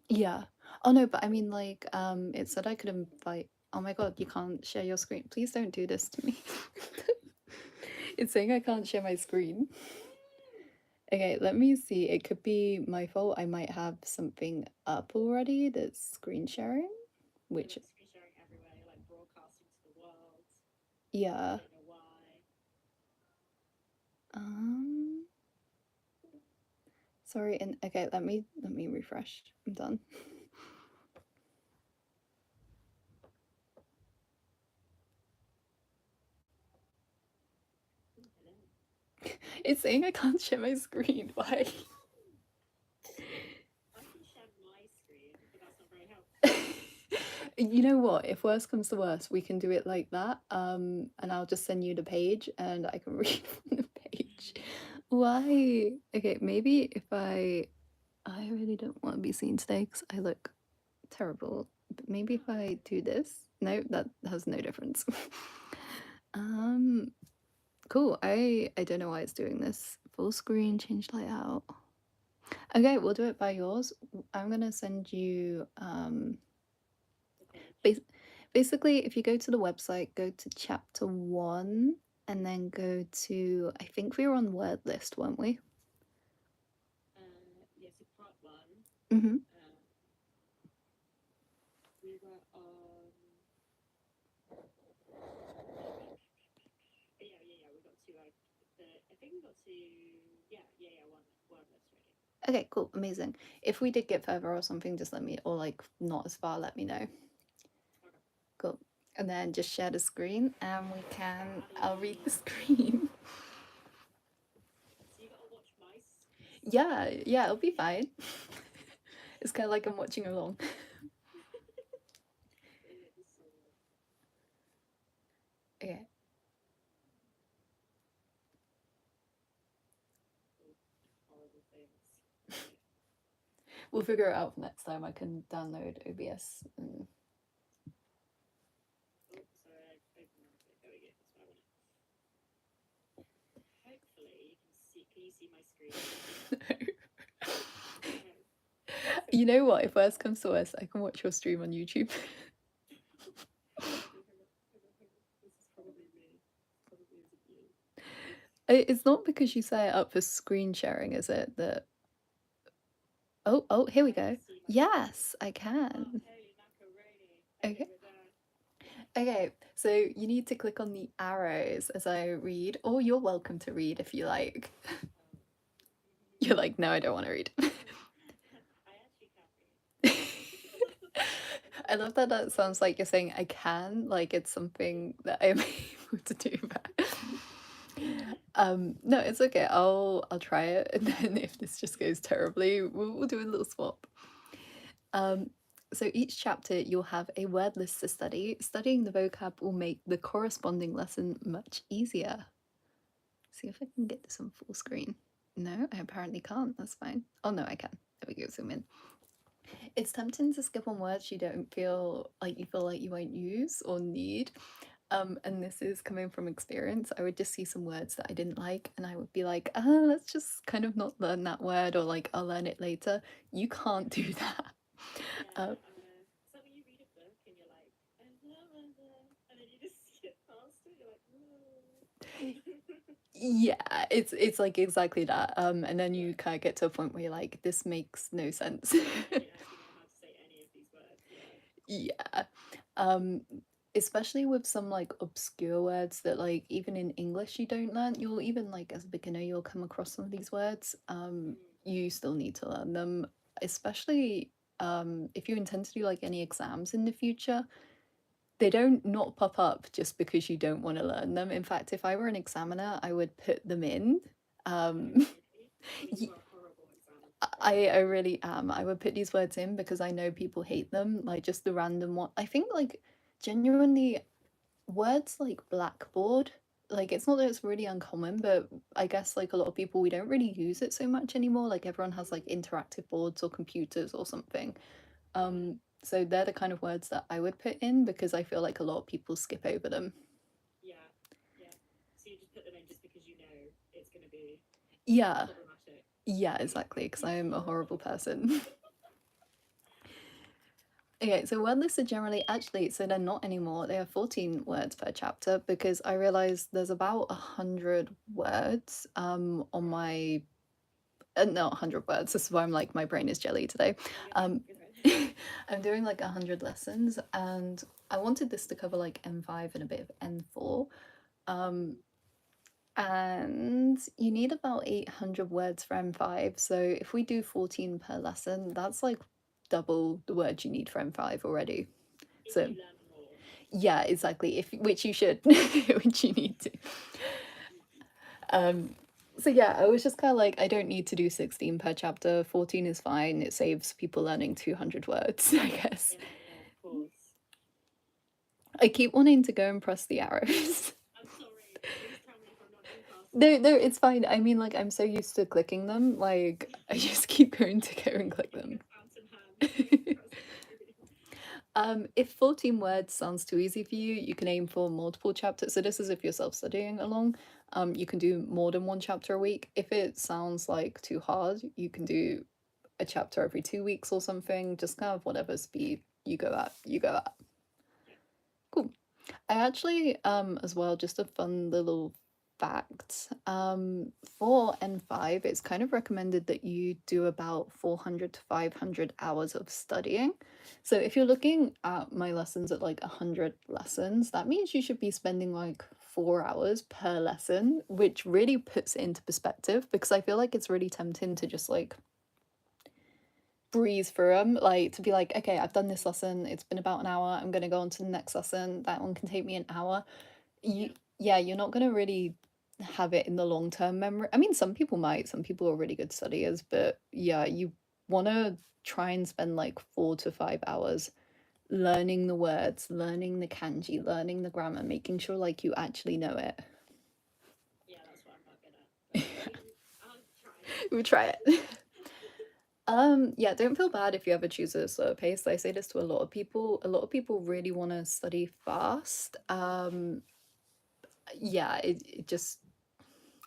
Yeah. Oh no, but I mean like it said I could invite. Oh my god, you can't share your screen. Please don't do this to me. It's saying I can't share my screen. Okay, let me see. It could be my fault. I might have something up already that's screen sharing, which yeah. Um Sorry, and okay, let me refresh. I'm done. It's saying I can't share my screen. Why? You know what? If worst comes to worst, we can do it like that. And I'll just send you the page and I can read from the page. Why? Okay, maybe if I really don't want to be seen today because I look terrible. But maybe if I do this. No, that has no difference. um cool. I don't know why it's doing this. Full screen, change layout. Okay, we'll do it by yours. I'm gonna send you bas- basically if you go to the website, go to chapter 1 and then go to I think we were on word list, weren't we? Mm-hmm. Okay, cool, amazing. If we did get further or something, just let me, or like not as far, let me know. Cool. And then just share the screen and we can, I'll read the screen. Yeah, it'll be fine. It's kind of like I'm watching along. Okay. We'll figure it out for next time. I can download OBS and you know what? If worst comes to worst, I can watch your stream on YouTube. It's not because you set it up for screen sharing, is it? That oh, here we go. Yes, I can. Okay. Okay, so you need to click on the arrows as I read, or you're welcome to read if you like. You're like, no, I don't want to read. I love that that sounds like you're saying I can, like it's something that I'm able to do. But no, it's okay. I'll try it, and then if this just goes terribly, we'll do a little swap. Um, so each chapter you'll have a word list to study. Studying the vocab will make the corresponding lesson much easier. See if I can get this on full screen. No, I apparently can't. That's fine. Oh no, I can. There we go. Zoom in. It's tempting to skip on words you don't feel like you won't use or need. And this is coming from experience. I would just see some words that I didn't like, and I would be like, let's just kind of not learn that word, or like I'll learn it later. You can't do that. Uh, yeah, it's like exactly that. And then you kind of get to a point where you're like, this makes no sense. Yeah. Um, especially with some like obscure words that like even in English you don't learn. You'll even like as a beginner you'll come across some of these words. You still need to learn them, especially if you intend to do like any exams in the future. They don't not pop up just because you don't want to learn them. In fact, if I were an examiner, I would put them in. Um, I really am. I would put these words in because I know people hate them, like just the random one. I think like genuinely words like blackboard, like it's not that it's really uncommon, but I guess like a lot of people we don't really use it so much anymore. Like everyone has like interactive boards or computers or something. So they're the kind of words that I would put in because I feel like a lot of people skip over them. Yeah, problematic. yeah, exactly, because I am a Oh, horrible person. Okay, so word lists are generally actually, so they're not anymore. They are 14 words per chapter because I realized there's about 100 words on my not 100 words. This is why I'm like my brain is jelly today. no, you're fine. Um, You're fine. I'm doing like 100 lessons, and I wanted this to cover like N5 and a bit of N4. Um, and you need about 800 words for M5. So if we do 14 per lesson, that's like double the words you need for M5 already. If So you learn more. yeah, exactly. If which you should, which you need to. Um, so yeah, I was just kind of like, I don't need to do 16 per chapter. 14 is fine. It saves people learning 200 words, I guess. Yeah, yeah, of course. I keep wanting to go and press the arrows. I'm sorry. Please tell me if I'm not doing fast No, enough. no, it's fine. I mean, like, I'm so used to clicking them. Like, I just keep going to go and click You're like them. a fountain hand, like pressing everything. If 14 words sounds too easy for you, you can aim for multiple chapters. So this is if you're self-studying along. You can do more than one chapter a week. If it sounds like too hard, you can do a chapter every 2 weeks or something. Just kind of whatever speed you go at, you go at. Yeah. Cool. I actually, as well, just a fun little fact. For N5, it's kind of recommended that you do about 400 to 500 hours of studying. So if you're looking at my lessons at like 100 lessons, that means you should be spending like 4 hours per lesson, which really puts it into perspective because I feel like it's really tempting to just like breeze through them, like to be like, okay, I've done this lesson, it's been about an hour, I'm gonna go on to the next lesson, that one can take me an hour. You, Yeah. yeah, you're not gonna really have it in the long term memory. I mean, some people might, some people are really good studiers, but yeah, you wanna try and spend like 4 to 5 hours learning the words, learning the kanji, learning the grammar, making sure like you actually know it. Yeah, that's what I'm not good at. But I'll try. We'll try it. Yeah, don't feel bad if you ever choose a slower pace. I say this to a lot of people. A lot of people really want to study fast. Yeah, it just,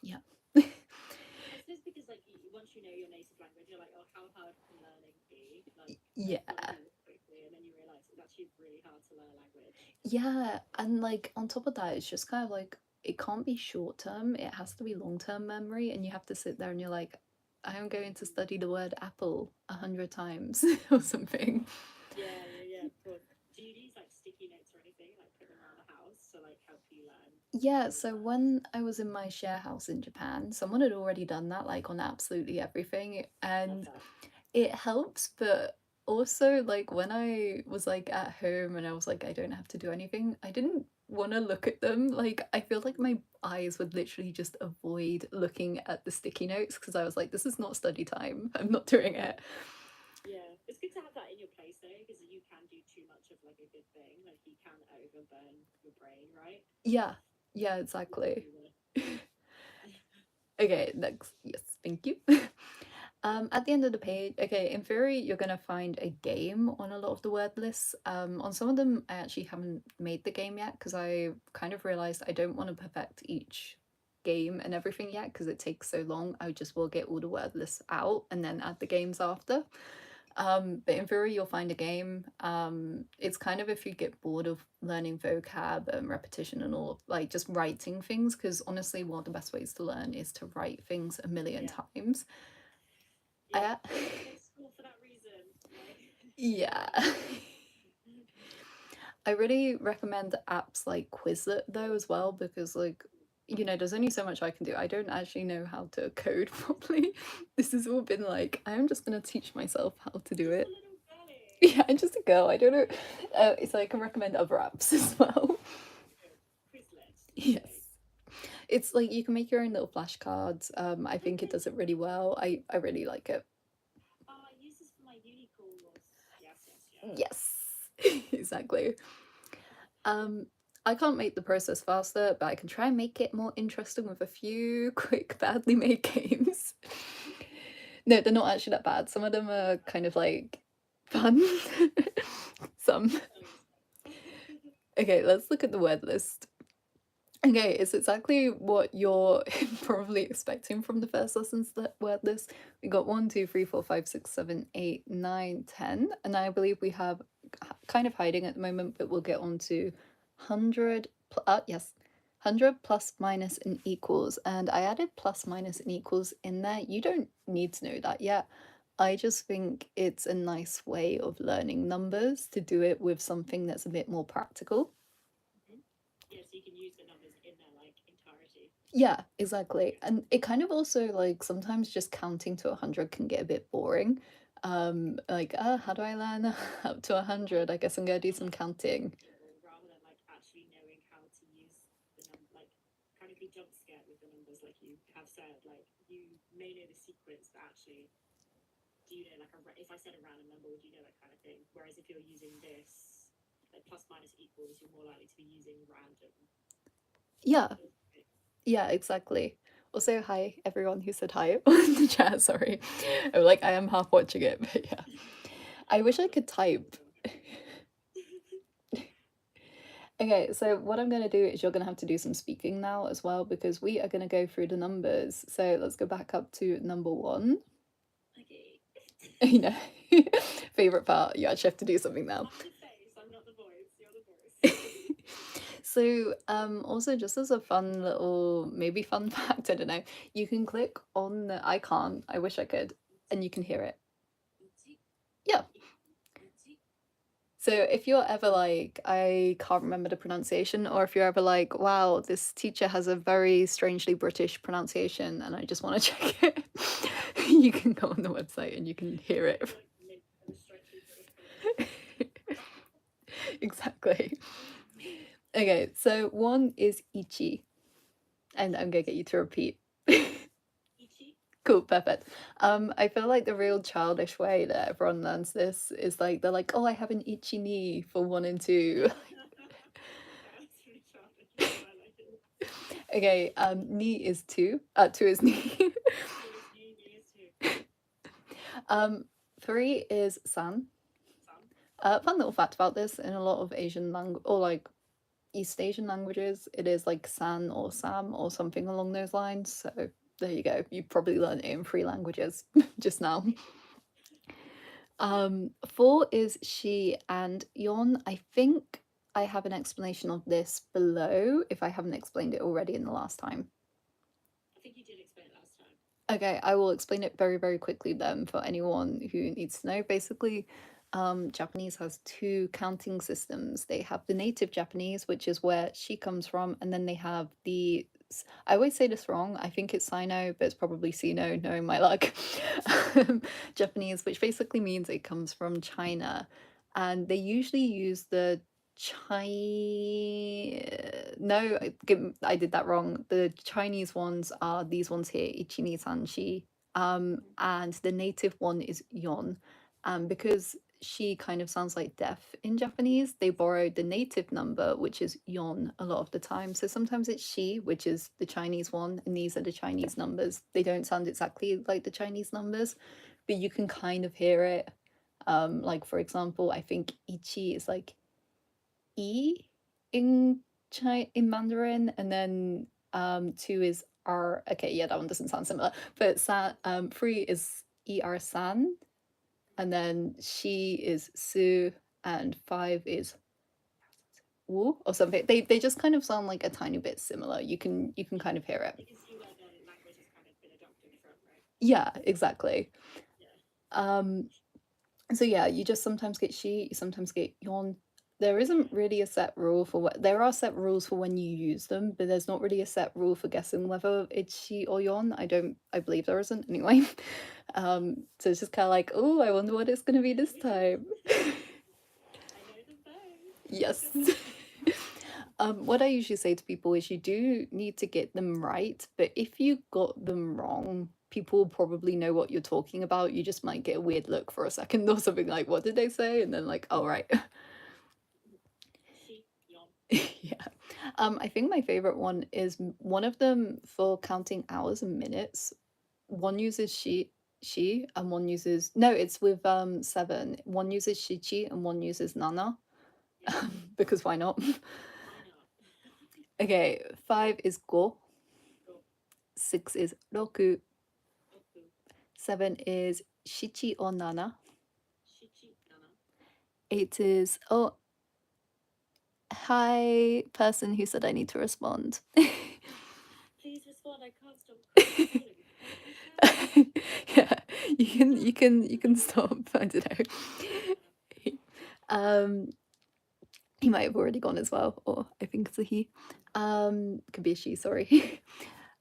yeah. I suppose because like once you know your native language, you're like, oh, how hard can learning be? Like, Yeah. I want to do this quickly, and then you realize it's actually really hard to learn a language. Yeah, and like on top of that, it's just kind of like it can't be short term. It has to be long term memory, and you have to sit there and you're like, I am going to study the word apple 100 times or something. Yeah, yeah, yeah, of course. Do you use like sticky notes or anything, like put them around the house to like help you learn Yeah, really so fast? when I was in my share house in Japan, someone had already done that, like on absolutely everything, Love and that. it helps, but also like when I was like at home and I was like, I don't have to do anything, I didn't want to look at them. Like, I feel like my eyes would literally just avoid looking at the sticky notes because I was like, this is not study time. I'm not doing it. Yeah, it's good to have that in your place though, because you can do too much of like a good thing. Like you can overburn your brain, right? Yeah, yeah, You want to exactly. do the Okay, next. Yes, thank you. At the end of the page, okay, in theory, you're gonna find a game on a lot of the word lists. On some of them, I actually haven't made the game yet because I kind of realized I don't want to perfect each game and everything yet because it takes so long. I just will get all the word lists out and then add the games after. But in theory, you'll find a game. It's kind of if you get bored of learning vocab and repetition and all, like just writing things, because honestly, one of the best ways to learn is to write things a million yeah, times. yeah. I, You go to school for that reason. Like, yeah. I really recommend apps like Quizlet though as well because like there's only so much I can do. I don't actually know how to code properly. This has all been like I'm just gonna teach myself how to do just a it. little girly. Yeah, I'm just a girl. I don't know. So I can recommend other apps as well. Good. Quizlet, did you Yes. say? It's like you can make your own little flashcards. I think it Okay. does it really well. I really like it. Oh, I use this for my uni course. Yes, yes, yes. Yes. Exactly. Um, I can't make the process faster, but I can try and make it more interesting with a few quick, badly made games. No, they're not actually that bad. Some of them are kind of like fun. Some. Oh, Okay, let's look at the word list. Okay, it's exactly what you're probably expecting from the first lessons that word list. We got 1, 2, 3, 4, 5, 6, 7, 8, 9, 10, and I believe we have kind of hiding at the moment, but we'll get on to 100. Yes, 100 plus minus and equals, and I added plus minus and equals in there. You don't need to know that yet. I just think it's a nice way of learning numbers to do it with something that's a bit more practical. Yeah, so you can use the numbers in their like entirety. Yeah, exactly. And it kind of also like sometimes just counting to 100 can get a bit boring. Like, how do I learn up to 100? I guess I'm gonna do some counting. Rather than like actually knowing how to use the number, like kind of be jump scared with the numbers, like you have said. Like you may know the sequence, but actually, do you know like if I said a random number, would you know that kind of thing? Whereas if you're using this, like plus minus equals, you're more likely to be using random. Yeah, yeah, exactly. Also, hi everyone who said hi on the chat. Sorry, I'm like I am half watching it, but yeah, I wish I could type. Okay, so what I'm going to do is you're going to have to do some speaking now as well because we are going to go through the numbers. So let's go back up to number 1. Okay. You know, favorite part. You actually have to do something now. I'm the face. I'm not the voice. You're the voice. So, also just as a fun little, maybe fun fact, I don't know, you can click on the, I can't, I wish I could, and you can hear it. Yeah. So if you're ever like, I can't remember the pronunciation, or if you're ever like, wow, this teacher has a very strangely British pronunciation and I just want to check it, you can go on the website and you can hear it. Exactly. Okay, so 1 is ichi, and I'm gonna get you to repeat. Ichi. Cool, perfect. I feel like the real childish way that everyone learns this is like they're like, "Oh, I have an itchy knee" for 1 and 2. That's really childish. I like it. Okay, knee is 2. 2 is knee. Two is me. Me is two. 3 is san. Some. Fun little fact about this: in a lot of Asian language or like East Asian languages, it is like san or sam or something along those lines. So there you go. You probably learned it in 3 languages just now. 4 is she and yon. I think I have an explanation of this below if I haven't explained it already in the last time. I think you did explain it last time. Okay, I will explain it very, very quickly then for anyone who needs to know. Basically, Japanese has 2 counting systems. They have the native Japanese, which is where she comes from, and then they have the I always say this wrong. I think it's Sino, but it's probably Sino, knowing my luck. Japanese, which basically means it comes from China, and they usually use the no, I did that wrong. The Chinese ones are these ones here, ichi, ni, san, shi. And the native one is yon. Because she kind of sounds like deaf in Japanese, they borrowed the native number, which is yon, a lot of the time. So sometimes it's she, which is the Chinese one, and these are the Chinese numbers. They don't sound exactly like the Chinese numbers, but you can kind of hear it. Like for example, I think ichi is like E in in Mandarin, and then 2 is R. Okay, yeah, that one doesn't sound similar. But 3 is ER san, and then she is Su, and 5 is Wu or something. They just kind of sound like a tiny bit similar. You can kind of hear it. You can see where the language has kind of been adopted from, right? Yeah, exactly. Yeah. So yeah, you just sometimes get she, you sometimes get yon. There isn't really a set rule for what there are set rules for when you use them, but there's not really a set rule for guessing whether it's she or yon. I believe there isn't anyway. So it's just kind of like, oh, I wonder what it's gonna be this time. I know them both. Yes. What I usually say to people is you do need to get them right, but if you got them wrong, people will probably know what you're talking about. You just might get a weird look for a second or something like, what did they say? And then like, oh right. She, yon. Yeah. I think my favorite one is one of them for counting hours and minutes. One uses she and one uses no, it's with 7. One uses shichi and one uses nana. Yeah. Because why not? Why not? Okay, 5 is go, Go. 6 is roku, Oku. 7 is shichi or nana, Shichi. Nana. 8 is oh, hi, person who said I need to respond. Please respond. I can't stop calling. Michelle. Yeah, you can stop. I don't know. Um, he might have already gone as well, or I think it's a he. Could be a she, sorry.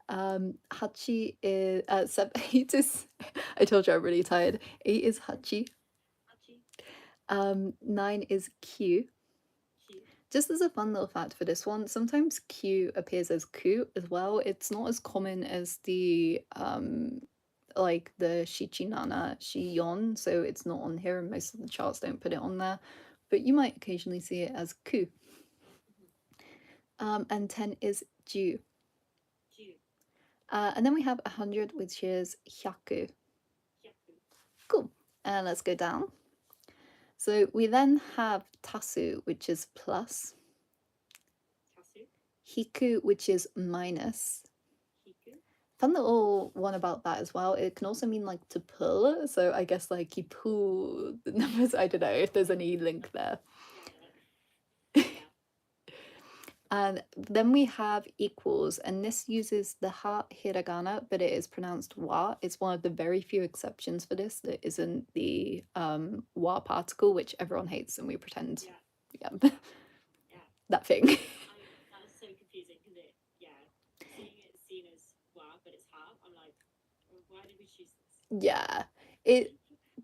Hachi is 8 is I told you I'm really tired. 8 is Hachi. Hachi. 9 is Q. Q. Just as a fun little fact for this one, sometimes Q appears as ku as well. It's not as common as the like the Shichinana Shiyon, so it's not on here and most of the charts don't put it on there. But you might occasionally see it as ku. And 10 is Ju. Ju. And then we have 100, which is Hyaku. Hyaku. Cool. And let's go down. So we then have Tasu, which is plus, Tasu. Hiku, which is minus. Hiku. Fun little one about that as well. It can also mean like to pull. So I guess like you pull the numbers. I don't know if there's any link there. Yeah. And then we have equals, and this uses the ha hiragana, but it is pronounced wa. It's one of the very few exceptions for this that isn't the wa particle, which everyone hates, and we pretend, Yeah. yeah, Yeah. that thing. That's so confusing because seeing it seen as wa, but it's ha. I'm like, well, why did we choose this? Yeah, it.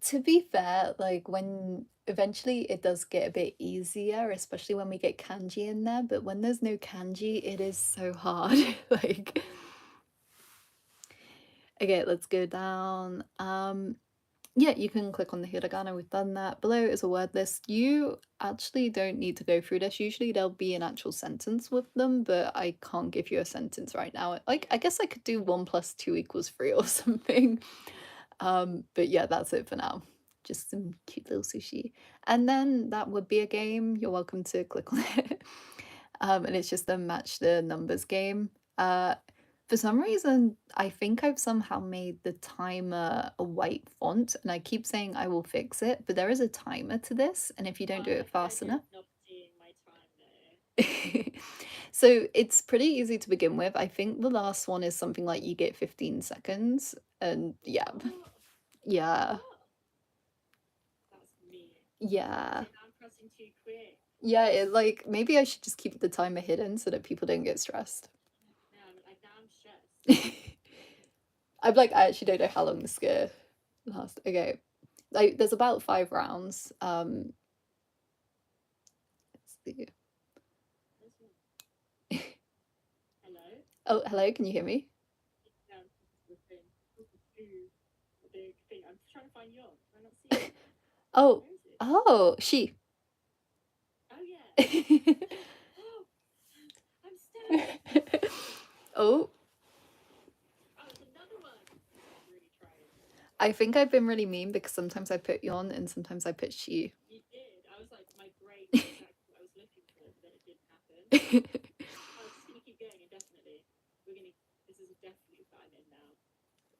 To be fair, like when eventually it does get a bit easier, especially when we get kanji in there. But when there's no kanji, it is so hard. Like, okay, let's go down. Yeah, you can click on the hiragana. We've done that. Below is a word list. You actually don't need to go through this. Usually there'll be an actual sentence with them, but I can't give you a sentence right now. Like, I guess I could do 1 + 2 = 3 or something. But yeah, that's it for now. Just some cute little sushi. And then that would be a game. You're welcome to click on it. And it's just a match the numbers game. For some reason, I think I've somehow made the timer a white font, and I keep saying I will fix it, but there is a timer to this, and if you don't do it fast enough. Not seeing my time there. So it's pretty easy to begin with. I think the last one is something like you get 15 seconds, and yeah. Yeah. That's me. Yeah. I'm pressing too quick. Yeah, like maybe I should just keep the timer hidden so that people don't get stressed. Now I'm stressed. I'm like, I actually don't know how long this could last. Okay. Like there's about 5 rounds. Let's see. Hello? Oh, hello, can you hear me? Yeah, the thing. The big thing. I'm trying to find yours. I not see it. Oh, Where is it? oh, she. Oh yeah. Oh, I'm stuck. Oh, Oh, it's another one. I'm really trying. I think I've been really mean because sometimes I put yon and sometimes I put she. You did. I was like, my brain knew exactly what I was looking for, but then it didn't happen. Oh, it's just gonna keep going indefinitely. This is definitely what I'm in now.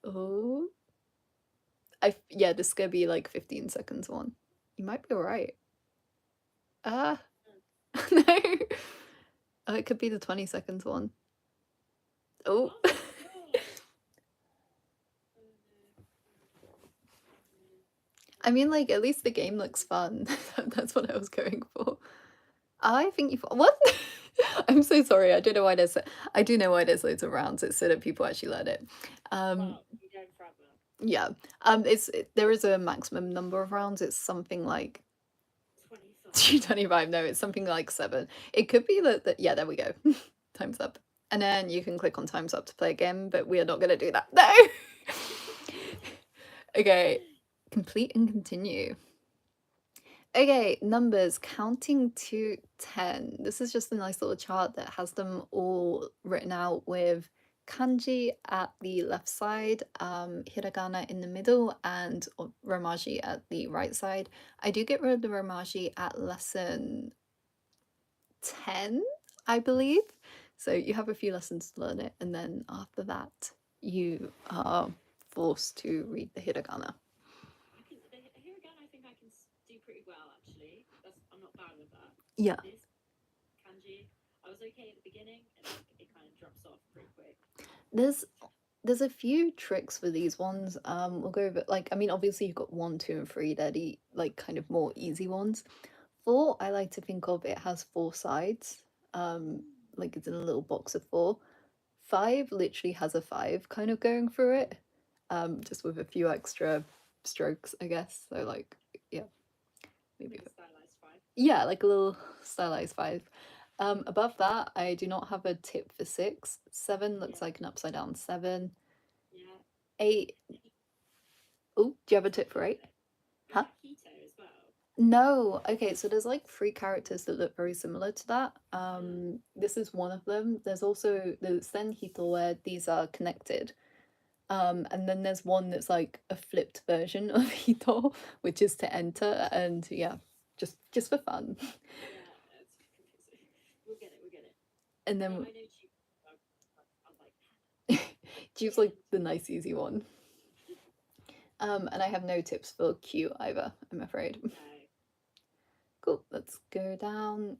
Oh. Yeah, this is gonna be like 15 seconds one. You might be alright. Ah. No. Oh, it could be the 20 seconds one. Oh. Oh, no. I mean, like, at least the game looks fun. That's what I was going for. I think you've what? I'm so sorry. I don't know why there's. I do know why there's loads of rounds. It's so that people actually learn it. Wow, you're going forever. Yeah. There is a maximum number of rounds. It's something like 25. 25. No, it's something like 7. It could be that. Yeah, there we go. Time's up. And then you can click on time's up to play again, but we are not going to do that. No. Okay. Complete and continue. Okay, numbers counting to 10. This is just a nice little chart that has them all written out with kanji at the left side, hiragana in the middle, and romaji at the right side. I do get rid of the romaji at lesson 10, I believe. So you have a few lessons to learn it, and then after that, you are forced to read the hiragana. I can here again. I think I can do pretty well actually. I'm not bad with that. Yeah, This kanji, I was okay at the beginning, and then it kind of drops off pretty quick. there's there's a few tricks for these ones. We'll go over like I mean, obviously you've got 1, 2, and 3. They're the like kind of more easy ones. 4, I like to think of it has 4 sides. Like it's in a little box of 4. 5 literally has a 5 kind of going through it. Just with a few extra strokes, I guess. So like yeah, maybe Like a stylized five. yeah, like a little stylized 5. Above that, I do not have a tip for 6. 7 looks Yeah, like an upside down 7. yeah. 8. Oh, do you have a tip for 8? Is Huh? that keto as well? No. Okay, so there's like 3 characters that look very similar to that. Mm. This is one of them. There's also the Senhito where these are connected. And then there's one that's like a flipped version of Hito, which is to enter, and yeah, just for fun. Yeah, it's confusing. We'll get it. We'll get it. And No, then I know you. I'm like, choose like the nice easy one. And I have no tips for Q either, I'm afraid. no. Cool, let's go down.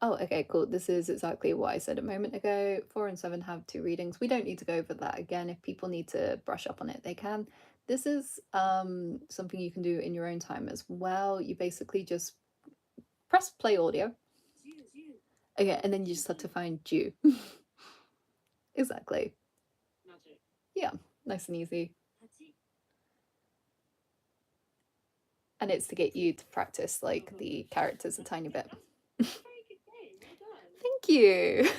Oh, okay, cool. This is exactly what I said a moment ago. 4 and 7 have 2 readings. We don't need to go over that again. If people need to brush up on it, they can. This is something you can do in your own time as well. You basically just press play audio. It's you. Okay, and then you just have to find Jew. Exactly. Magic. Yeah, nice and easy. That's it. And it's to get you to practice like the characters a tiny bit. That's a very good game. Well done. Thank you.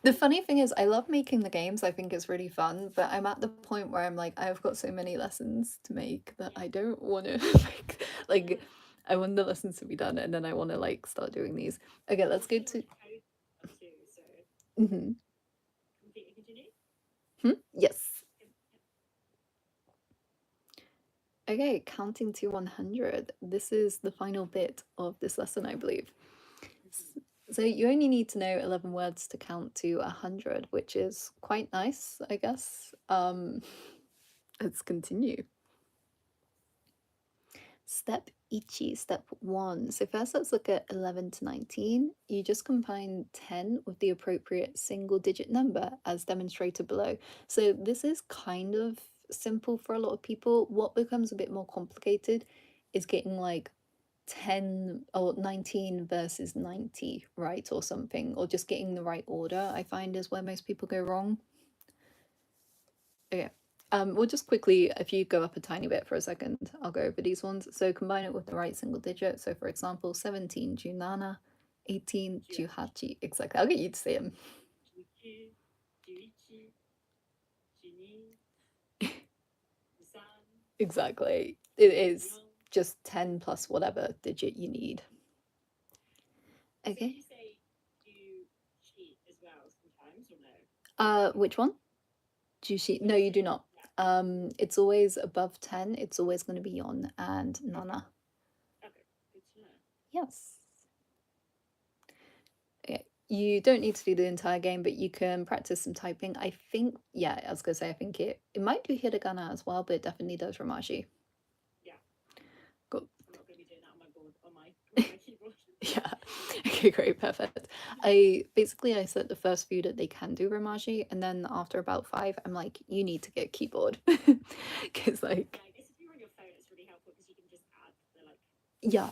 The funny thing is, I love making the games. I think it's really fun, but I'm at the point where I'm like, I've got so many lessons to make that I don't want to make. Like, I want the lessons to be done, and then I want to like start doing these. Okay, let's go to. So Mhm. continue. Yes. Okay, counting to 100. This is the final bit of this lesson, I believe. So you only need to know 11 words to count to 100, which is quite nice, I guess. Let's continue. Step ichi, step 1. So first let's look at 11 to 19. You just combine 10 with the appropriate single digit number as demonstrated below. So this is kind of simple for a lot of people. What becomes a bit more complicated is getting like 10 or 19 versus 90 right or something, or just getting the right order, I find is where most people go wrong. Okay. We'll just quickly, if you go up a tiny bit for a second, I'll go over these ones. So combine it with the right single digit. So for example, 17, junana, 18, juhachi. Exactly. I'll get you to say them. Exactly. It is just 10 plus whatever digit you need. So Okay. you say you cheat as well sometimes, or no? Which one? Jushi? No, you do not. It's always above 10. It's always going to be yon and nana. Okay, good to know. Yes. Okay. You don't need to do the entire game, but you can practice some typing. I think, yeah, I was gonna say, I think it might do hiragana as well, but it definitely does Romaji. Yeah. Cool. I'm not going to be doing that on my board, on my keyboard. Yeah. Okay, great, perfect. I set the first few that they can do Romaji, and then after about 5, I'm like, you need to get a keyboard. Because like Yeah, I guess if you're on your phone, it's really helpful because you can just add the like yeah.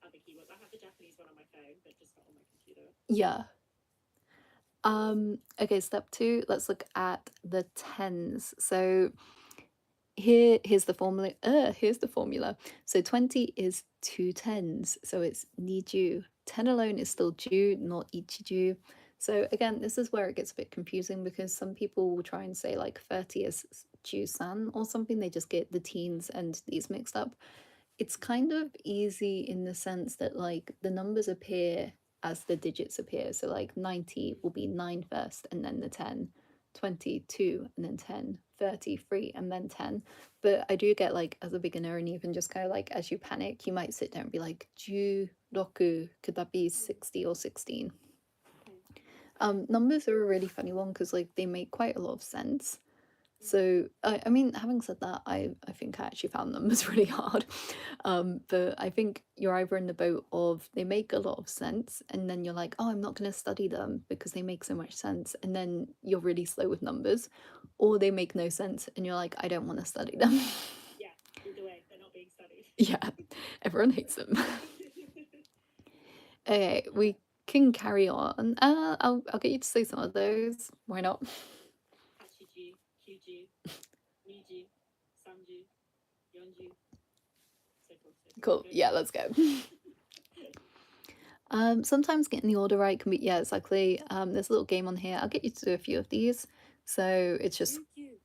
other keywords. I have the Japanese one on my phone, but just not on my computer. Yeah. Okay, step 2, let's look at the tens. So here's the formula. Here's the formula. So 20 is 2 tens. So it's niju. 10 alone is still ju, not ichiju. So again, this is where it gets a bit confusing because some people will try and say like 30 is ju-san or something. They just get the teens and these mixed up. It's kind of easy in the sense that like the numbers appear as the digits appear. So like 90 will be 9 first and then the 10. 22, and then 10, 33, and then 10. But I do get like as a beginner, and even just kind of like as you panic, you might sit down and be like, Roku, could that be 60 or 16? Numbers are a really funny one because like they make quite a lot of sense. So I mean, having said that, I think I actually found numbers really hard. But I think you're either in the boat of they make a lot of sense, and then you're like, oh, I'm not going to study them because they make so much sense, and then you're really slow with numbers, or they make no sense, and you're like, I don't want to study them. Yeah, either way, they're not being studied. Yeah, everyone hates them. Okay, we can carry on. I'll get you to say some of those. Why not? Hachiju, Kyuju, Niju, Sanju, Yonju, so forth, so forth. Cool. Go Yeah, for it. let's go. Sometimes getting the order right can be, yeah, exactly. There's a little game on here. I'll get you to do a few of these. So it's just,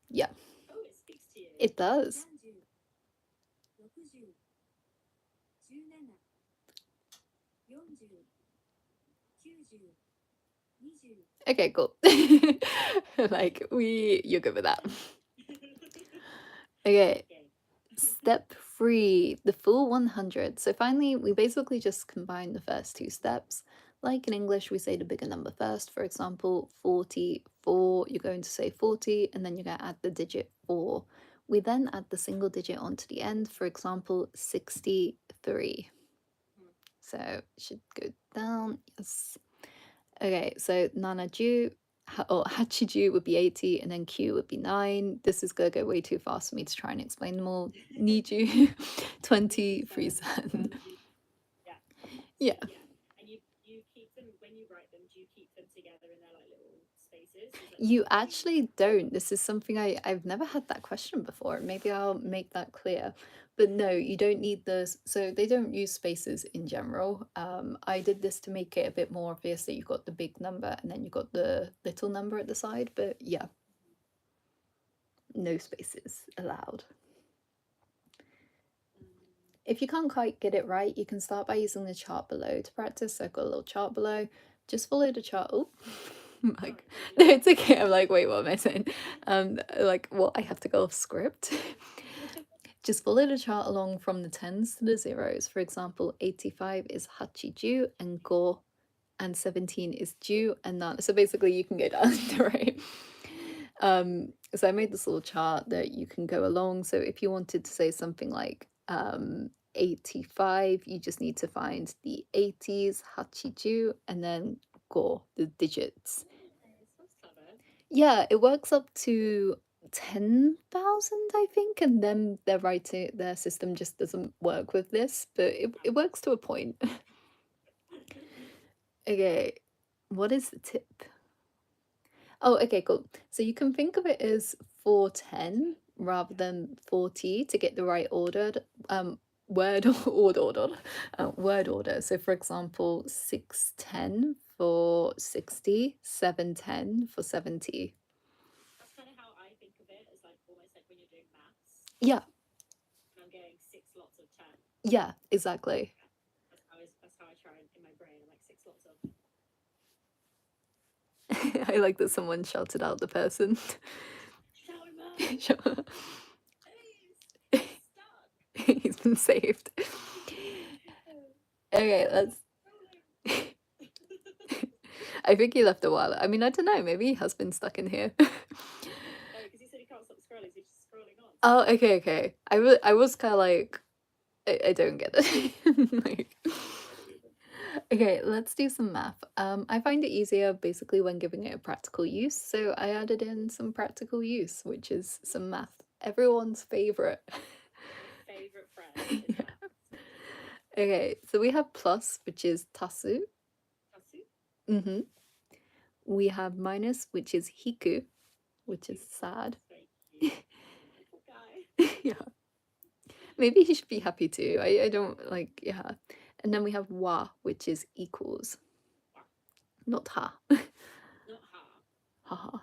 yeah, Oh, it speaks to you. it does. 30, 60, 70, 80, 90, Okay, cool. Like you're good with that. Okay, Okay. step 3, the full 100. So finally, we basically just combine the first two steps. Like in English, we say the bigger number first. For example, 44, you're going to say 40, and then you're going to add the digit 4. We then add the single digit onto the end. For example, 63. So it should go down. Yes. Okay, so Nanaju or Hachiju would be 80, and then Q would be 9. This is going to go way too fast for me to try and explain them all. Niju, 20, Friesen. Yeah. Yeah. Yeah. And you keep them when you write them. Do you keep them together in their like little spaces? Is that You something that actually don't. This is something I've never had that question before. Maybe I'll make that clear. But no, you don't need this. So they don't use spaces in general. I did this to make it a bit more obvious that you've got the big number and then you've got the little number at the side. But yeah, no spaces allowed. If you can't quite get it right, you can start by using the chart below to practice. So I've got a little chart below. Just follow the chart. Oh, like no, it's okay. I'm like, wait, what am I saying? Like, well, I have to go off script. Just follow the chart along from the tens to the zeros. For example, 85 is hachiju and go, and 17 is ju and nan. So basically, you can go down the right. So I made this little chart that you can go along. So if you wanted to say something like 85, you just need to find the 80s, hachiju, and then go, the digits. That's clever. Yeah, it works up to 10,000, I think, and then their system just doesn't work with this, but it works to a point. Okay, what is the tip? Oh, okay, cool. So you can think of it as 410 rather than 40 to get the right ordered word word order. So for example, 610 for 60, 710 for 70. That's kind of how I think of it, as like almost like when you're doing maths. Yeah, And I'm getting 6 lots of 10. yeah, exactly. That's how I try in my brain. I'm like 6 lots of. I like that someone shouted out the person. Shower man, Sure. please, stuck. He's been saved. Okay, let's. Rolling. I think he left a while. I mean, I don't know. Maybe he has been stuck in here. No, because he said he can't stop scrolling, so he's just scrolling on. Oh, okay, okay. I was kind of like, I don't get it. Like, okay, let's do some math. I find it easier basically when giving it a practical use, so I added in some practical use, which is some math. Everyone's favorite. My favorite friend in maths. Okay, so we have plus, which is tasu. Tasu. Mm-hmm. We have minus, which is hiku, which is sad. Very cute. Little guy. Yeah. Maybe he should be happy too. I don't like, yeah. And then we have wa, which is equals. Wa. Not ha. Not ha. Haha. Ha.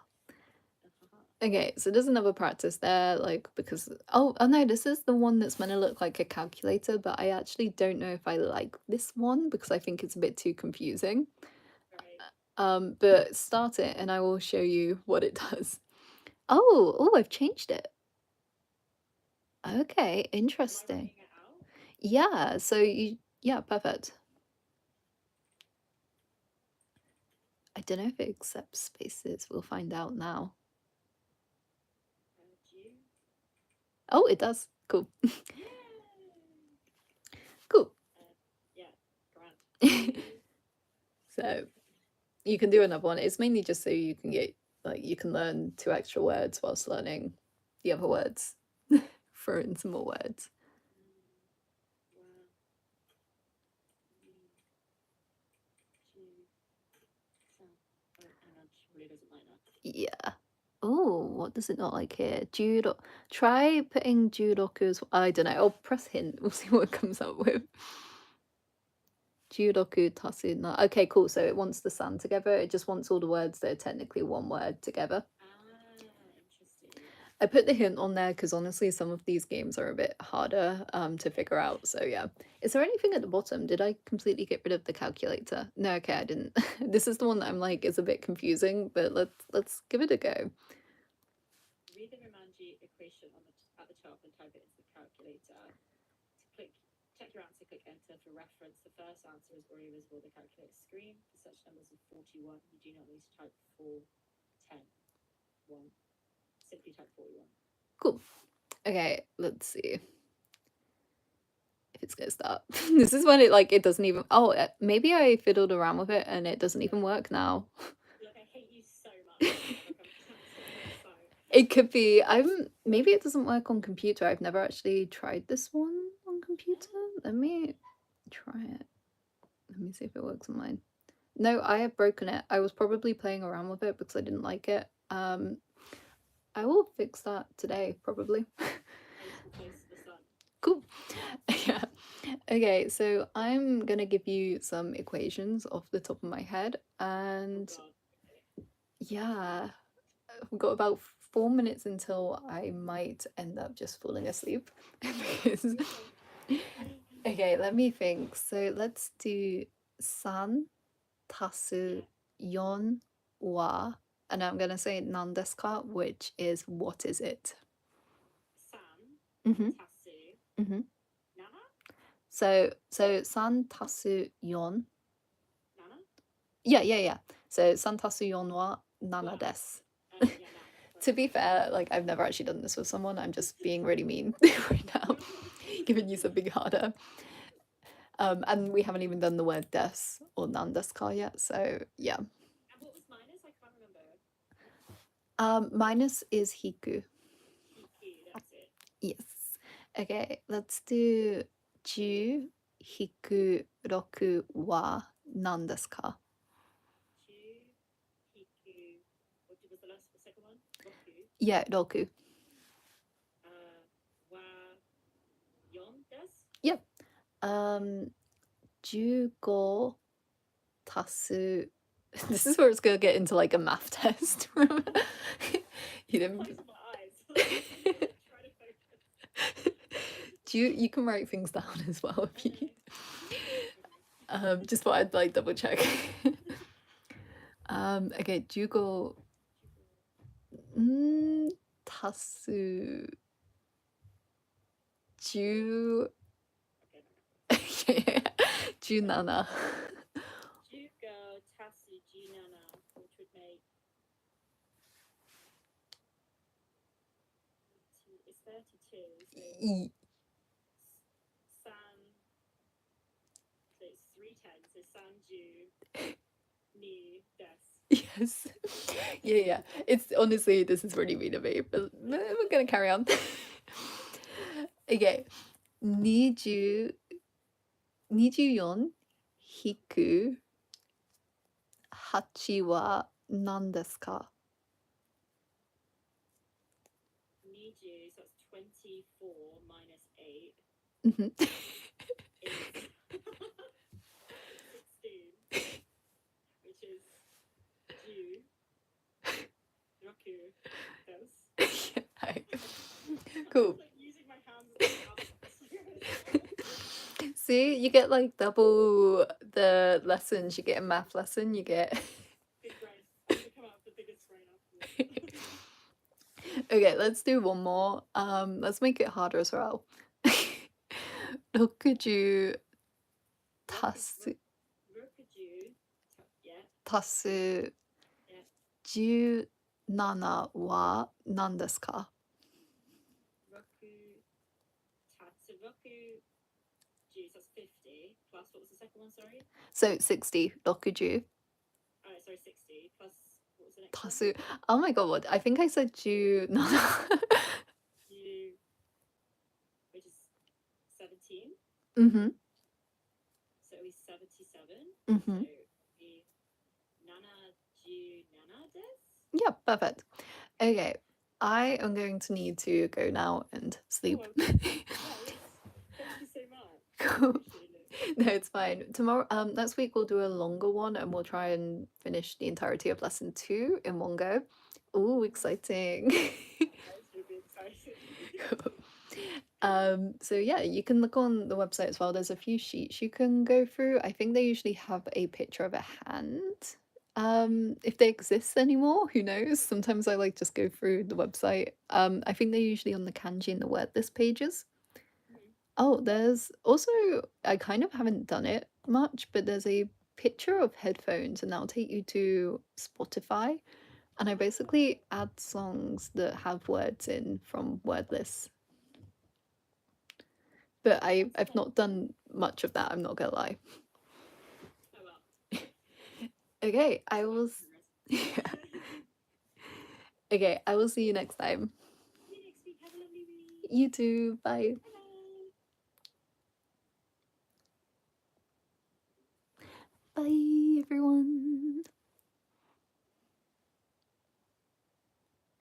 Okay, so there's another practice there, like because oh no, this is the one that's meant to look like a calculator, but I actually don't know if I like this one because I think it's a bit too confusing. Right. But start it and I will show you what it does. Oh, I've changed it. Okay, Am I interesting. writing it out? Yeah, so yeah, perfect. I don't know if it accepts spaces. We'll find out now. Jew. Oh, it does. Cool. Yay! Cool. Yeah, grand. So you can do another one. It's mainly just so you can get you can learn 2 extra words whilst learning the other words. Throw in some more words. Wow. Jew. So, oh, hang on, she really doesn't like that. Yeah. Oh, what does it not like here? Judo. Try putting judoku as I don't know. I'll press hint. We'll see what it comes up with. Judoku tasu na. Okay, cool. So it wants the san together. It just wants all the words that are technically one word together. Interesting. I put the hint on there because honestly, some of these games are a bit harder to figure out. So yeah. Is there anything at the bottom? Did I completely get rid of the calculator? No, okay, I didn't. This is the one that I'm like is a bit confusing, but let's give it a go. Read the Ramanji equation at the top and type it into the calculator. Check your answer, click enter for reference. The first answer is already visible on the calculator screen. For such numbers as 41, you do not need to type 4, 10, 1. Simply type 41. Cool. Okay, let's see if it's gonna start. This is when it doesn't even. Oh, maybe I fiddled around with it and it doesn't even work now. Look, I hate you so much. Like, I'm so. It could be. Maybe it doesn't work on computer. I've never actually tried this one on computer. Let me try it. Let me see if it works on mine. No, I have broken it. I was probably playing around with it because I didn't like it. I will fix that today, probably. Cool. Yeah. Okay, so I'm gonna give you some equations off the top of my head, and yeah, we've got about 4 minutes until I might end up just falling asleep. Okay, let me think. So let's do san tasu yon wa, and I'm gonna say nan desu ka, which is what is it? San, Mm-hmm. tasu, Mm-hmm. nana? So san tasu yon. Nana? Yeah. So san tasu yon wa nana Wow. desu. Yeah, To be fair, I've never actually done this with someone. I'm just being really mean right now, giving you something harder. And we haven't even done the word des or nan desu ka yet, so yeah. And what was minus? I can't remember. Minus is hiku. Hiku, that's it. Yes. Okay, let's do 10 hiku 6 wa nan desu ka? 10, hiku. What was the second one? Roku. Yeah, 6. Wa, yon desu? Yep. 15 tasu. This is where it's gonna get into a math test. You didn't. Close my eyes. Try to focus. You can write things down as well if you just thought I'd double check. Okay, 15 tasu 10 17. 15 tasu 17, which would make it's 32. So it's 3 tens. So sanju ni desu. Yes. Yeah. It's honestly, this is really mean of me, but we're gonna carry on. Okay. 24 引く8は何ですか？ 20, so that's 24 minus 8 Mhm. is 16, which is ju, roku, desu. Hi. Cool. Like using my hands as See, you get double the lessons. You get a math lesson, you get Okay, let's do one more. Let's make it harder as well. 60 足す Rokuju, yeah, 足す yeah. 17は何ですか？ Roku Tatsu Roku Juice, that's 50. Plus, what was the second one, sorry? So 60, 60 Oh, sorry, 60. Plus, what was the next one? 足す Oh my god, what? I think I said 17. You, which is 17. Mm-hmm. So it'll be 77. Mm-hmm. So it'll be Nana Ju Nana des? Yeah, perfect. Okay, I am going to need to go now and sleep. Oh, nice. Thank you so much. I Cool. appreciate it. No, it's fine. Tomorrow, next week we'll do a longer one and we'll try and finish the entirety of lesson 2 in one go. Ooh, exciting. That's really exciting. Cool. So yeah, you can look on the website as well. There's a few sheets you can go through. I think they usually have a picture of a hand. If they exist anymore, who knows? Sometimes I like just go through the website. I think they're usually on the kanji and the word list pages. Mhm. Oh, there's also, I kind of haven't done it much, but there's a picture of headphones and that'll take you to Spotify. And I basically add songs that have words in from word lists. But I've not done much of that, I'm not gonna lie. Oh well. Okay, I It's a will work in yeah. progress. Okay, I will see you next time. See you next week. Have a lovely week. You too. Bye. Bye bye. Bye everyone.